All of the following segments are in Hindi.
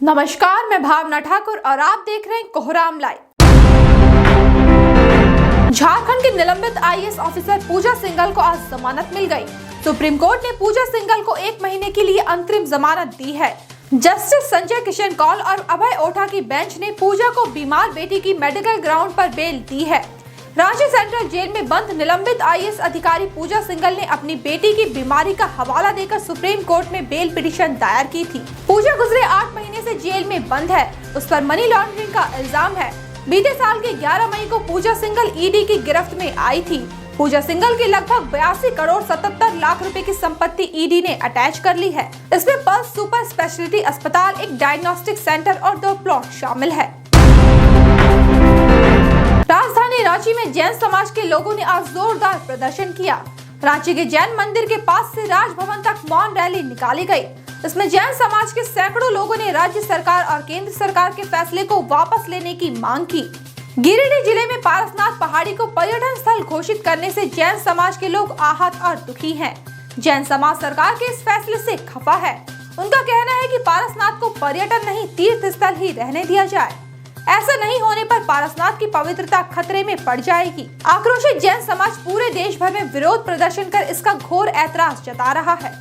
नमस्कार, मैं भावना ठाकुर और आप देख रहे हैं कोहराम लाइव। झारखंड के निलंबित आईएएस ऑफिसर पूजा सिंघल को आज जमानत मिल गई। सुप्रीम कोर्ट ने पूजा सिंघल को 1 महीने के लिए अंतरिम जमानत दी है। जस्टिस संजय किशन कौल और अभय ओठा की बेंच ने पूजा को बीमार बेटी की मेडिकल ग्राउंड पर बेल दी है। रांची सेंट्रल जेल में बंद निलंबित आईएएस अधिकारी पूजा सिंघल ने अपनी बेटी की बीमारी का हवाला देकर सुप्रीम कोर्ट में बेल पिटीशन दायर की थी। पूजा गुजरे 8 महीने से जेल में बंद है। उस पर मनी लॉन्ड्रिंग का इल्जाम है। बीते साल के 11 मई को पूजा सिंघल ईडी की गिरफ्त में आई थी। पूजा सिंघल की लगभग 82 करोड़ 77 लाख रुपए की संपत्ति ईडी ने अटैच कर ली है। इसमें पल्स सुपर स्पेशलिटी अस्पताल, एक डायग्नोस्टिक सेंटर और 2 प्लॉट शामिल है। राजधानी रांची में जैन समाज के लोगों ने आज जोरदार प्रदर्शन किया। रांची के जैन मंदिर के पास से राजभवन तक मौन रैली निकाली गई। इसमें जैन समाज के सैकड़ों लोगों ने राज्य सरकार और केंद्र सरकार के फैसले को वापस लेने की मांग की। गिरिडीह जिले में पारसनाथ पहाड़ी को पर्यटन स्थल घोषित करने से जैन समाज के लोग आहत और दुखी हैं। जैन समाज सरकार के इस फैसले से खफा है। उनका कहना है कि पारसनाथ को पर्यटन नहीं, तीर्थ स्थल ही रहने दिया जाए। ऐसा नहीं होने पर पारसनाथ की पवित्रता खतरे में पड़ जाएगी। आक्रोशित जैन समाज पूरे देश भर में विरोध प्रदर्शन कर इसका घोर ऐतराज जता रहा है।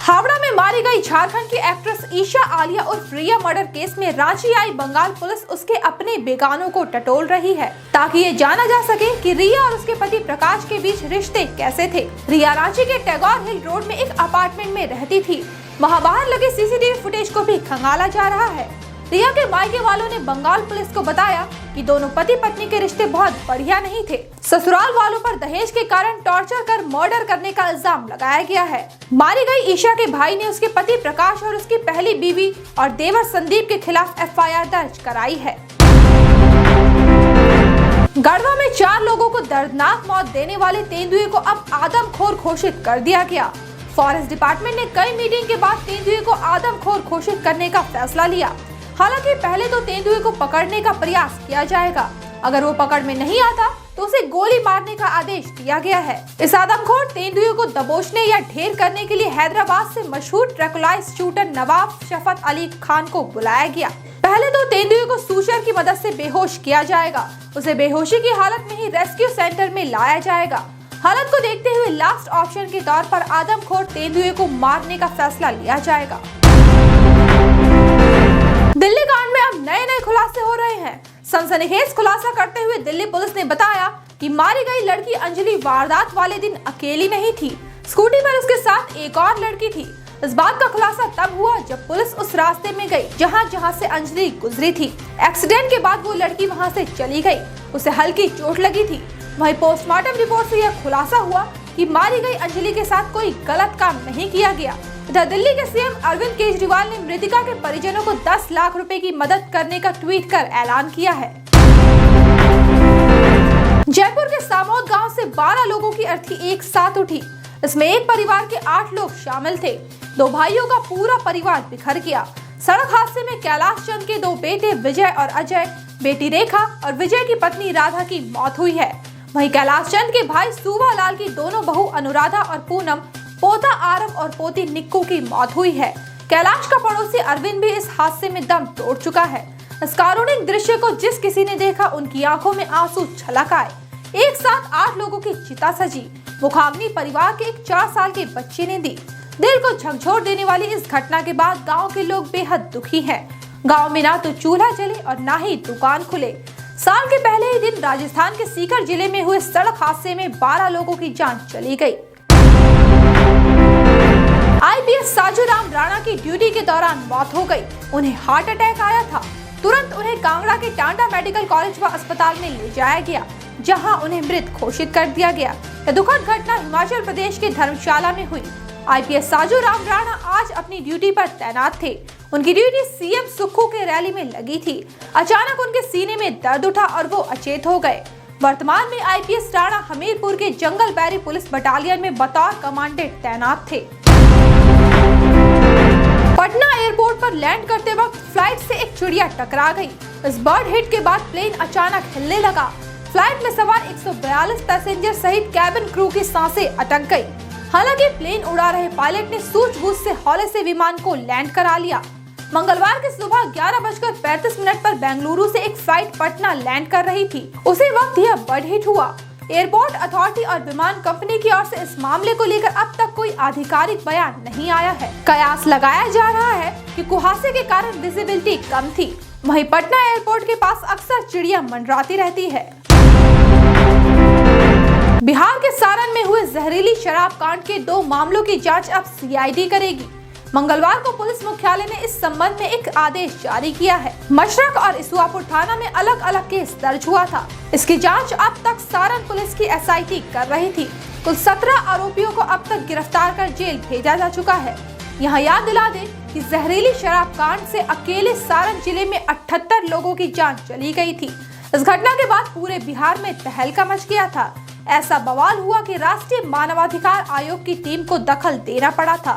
हावड़ा में मारी गई झारखंड की एक्ट्रेस ईशा आलिया उर्फ रिया मर्डर केस में रांची आई बंगाल पुलिस उसके अपने बेगानों को टटोल रही है, ताकि ये जाना जा सके कि रिया और उसके पति प्रकाश के बीच रिश्ते कैसे थे। रिया रांची के टैगोर हिल रोड में एक अपार्टमेंट में रहती थी। वहाँ बाहर लगे सीसीटीवी फुटेज को भी खंगाला जा रहा है। रिया के मायके वालों ने बंगाल पुलिस को बताया कि दोनों पति पत्नी के रिश्ते बहुत बढ़िया नहीं थे। ससुराल वालों पर दहेज के कारण टॉर्चर कर मर्डर करने का इल्जाम लगाया गया है। मारी गई ईशा के भाई ने उसके पति प्रकाश और उसकी पहली बीवी और देवर संदीप के खिलाफ एफआईआर दर्ज कराई है। गढ़वा में 4 लोगों को दर्दनाक मौत देने वाले तेंदुए को अब आदमखोर घोषित कर दिया गया। फॉरेस्ट डिपार्टमेंट ने कई मीटिंग के बाद तेंदुए को आदमखोर घोषित करने का फैसला लिया। हालांकि पहले तो तेंदुए को पकड़ने का प्रयास किया जाएगा। अगर वो पकड़ में नहीं आता तो उसे गोली मारने का आदेश दिया गया है। इस आदमखोर तेंदुए को दबोचने या ढेर करने के लिए हैदराबाद से मशहूर ट्रैंकुलाइज शूटर नवाब शफत अली खान को बुलाया गया। पहले तो तेंदुए को सूचर की मदद से बेहोश किया जाएगा। उसे बेहोशी की हालत में ही रेस्क्यू सेंटर में लाया जाएगा। हालत को देखते हुए लास्ट ऑप्शन के तौर पर आदमखोर तेंदुए को मारने का फैसला लिया जाएगा। दिल्ली कांड में अब नए खुलासे हो रहे हैं। सनसनीखेज खुलासा करते हुए दिल्ली पुलिस ने बताया कि मारी गई लड़की अंजलि वारदात वाले दिन अकेली नहीं थी। स्कूटी पर उसके साथ एक और लड़की थी। इस बात का खुलासा तब हुआ जब पुलिस उस रास्ते में गई जहां से अंजलि गुजरी थी। एक्सीडेंट के बाद वो लड़की वहां से चली गई। उसे हल्की चोट लगी थी। वहीं पोस्टमार्टम रिपोर्ट से यह खुलासा हुआ कि मारी गई अंजलि के साथ कोई गलत काम नहीं किया गया। इधर दिल्ली के सीएम अरविंद केजरीवाल ने मृतिका के परिजनों को 10 लाख रुपए की मदद करने का ट्वीट कर ऐलान किया है। जयपुर के सामोद गांव से 12 लोगों की अर्थी एक साथ उठी। इसमें एक परिवार के 8 लोग शामिल थे। 2 भाइयों का पूरा परिवार बिखर गया। सड़क हादसे में कैलाश चंद के 2 बेटे विजय और अजय, बेटी रेखा और विजय की पत्नी राधा की मौत हुई है। वहीं कैलाश चंद के भाई सूबा लाल की दोनों बहू अनुराधा और पूनम, पोता आरव और पोती निक्कू की मौत हुई है। कैलाश का पड़ोसी अरविंद भी इस हादसे में दम तोड़ चुका है। इस कारुणिक दृश्य को जिस किसी ने देखा उनकी आंखों में आंसू छलक आए। एक साथ 8 लोगों की चिता सजी। मुखाग्नि परिवार के एक 4 साल के बच्चे ने दी। दिल को झकझोर देने वाली इस घटना के बाद गाँव के लोग बेहद दुखी है। गाँव में ना तो चूल्हा जले और ना ही दुकान खुले। साल के पहले ही दिन राजस्थान के सीकर जिले में हुए सड़क हादसे में 12 लोगों की जान चली गई। आईपीएस साजू राम राणा की ड्यूटी के दौरान मौत हो गई। उन्हें हार्ट अटैक आया था। तुरंत उन्हें कांगड़ा के टांडा मेडिकल कॉलेज व अस्पताल में ले जाया गया, जहां उन्हें मृत घोषित कर दिया गया। यह दुखद घटना हिमाचल प्रदेश के धर्मशाला में हुई। आईपीएस साजू राम राणा आज अपनी ड्यूटी पर तैनात थे। उनकी ड्यूटी सीएम सुक्खू के रैली में लगी थी। अचानक उनके सीने में दर्द उठा और वो अचेत हो गए। वर्तमान में आईपीएस राणा हमीरपुर के जंगल बैरी पुलिस बटालियन में बतौर कमांडेंट तैनात थे। पटना एयरपोर्ट पर लैंड करते वक्त फ्लाइट से एक चिड़िया टकरा गई। इस बर्ड हिट के बाद प्लेन अचानक हिलने लगा। फ्लाइट में सवार 142 पैसेंजर सहित कैबिन क्रू की सांसें अटक गई। हालांकि प्लेन उड़ा रहे पायलट ने सूझबूझ से हौले से विमान को लैंड करा लिया। मंगलवार की सुबह 11:35 पर बेंगलुरु से एक फ्लाइट पटना लैंड कर रही थी। उसी वक्त यह बर्ड हिट हुआ। एयरपोर्ट अथॉरिटी और विमान कंपनी की ओर से इस मामले को लेकर अब तक कोई आधिकारिक बयान नहीं आया है। कयास लगाया जा रहा है कि कुहासे के कारण विजिबिलिटी कम थी। वहीं पटना एयरपोर्ट के पास अक्सर चिड़िया मंडराती रहती है। बिहार के सारण में हुए जहरीली शराब कांड के 2 मामलों की जांच अब सीआईडी करेगी। मंगलवार को पुलिस मुख्यालय ने इस संबंध में एक आदेश जारी किया है। मशरक और इसुआपुर थाना में अलग अलग केस दर्ज हुआ था। इसकी जांच अब तक सारण पुलिस की एसआईटी कर रही थी। कुल 17 आरोपियों को अब तक गिरफ्तार कर जेल भेजा जा चुका है। यहाँ याद दिला दें कि जहरीली शराब कांड से अकेले सारण जिले में 78 लोगों की जान चली गई थी। इस घटना के बाद पूरे बिहार में तहलका मच गया था। ऐसा बवाल हुआ कि राष्ट्रीय मानवाधिकार आयोग की टीम को दखल देना पड़ा था।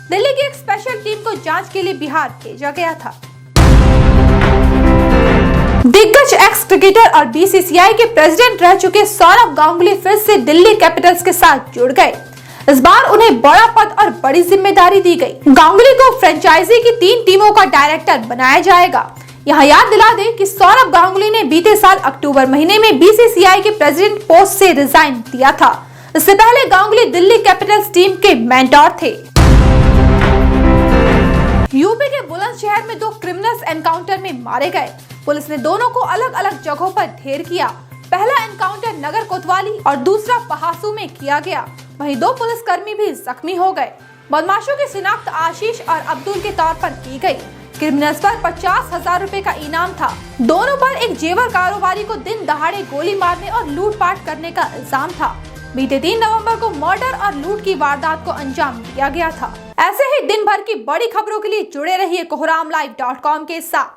दिल्ली की एक स्पेशल टीम को जांच के लिए बिहार भेजा गया था। दिग्गज एक्स क्रिकेटर और बीसीसीआई के प्रेसिडेंट रह चुके सौरव गांगुली फिर से दिल्ली कैपिटल्स के साथ जुड़ गए। इस बार उन्हें बड़ा पद और बड़ी जिम्मेदारी दी गई। गांगुली को फ्रेंचाइजी की 3 टीमों का डायरेक्टर बनाया जाएगा। यहाँ याद दिला दें कि सौरव गांगुली ने बीते साल अक्टूबर महीने में बीसीसीआई के प्रेसिडेंट पोस्ट से रिजाइन दिया था। इससे पहले गांगुली दिल्ली कैपिटल्स टीम के मेंटोर थे। यूपी के बुलंदशहर में 2 क्रिमिनल्स एनकाउंटर में मारे गए। पुलिस ने दोनों को अलग अलग जगहों पर ढेर किया। पहला एनकाउंटर नगर कोतवाली और दूसरा पहासू में किया गया। वहीं 2 पुलिसकर्मी भी जख्मी हो गए। बदमाशों की शिनाख्त आशीष और अब्दुल के तौर पर की गई। क्रिमिनल्स पर 50,000 रुपए का इनाम था। दोनों पर एक जेवर कारोबारी को दिन दहाड़े गोली मारने और लूटपाट करने का इल्जाम था। बीते 3 नवंबर को मर्डर और लूट की वारदात को अंजाम दिया गया था। ऐसे ही दिन भर की बड़ी खबरों के लिए जुड़े रहिए कोहरामलाइव.com के साथ।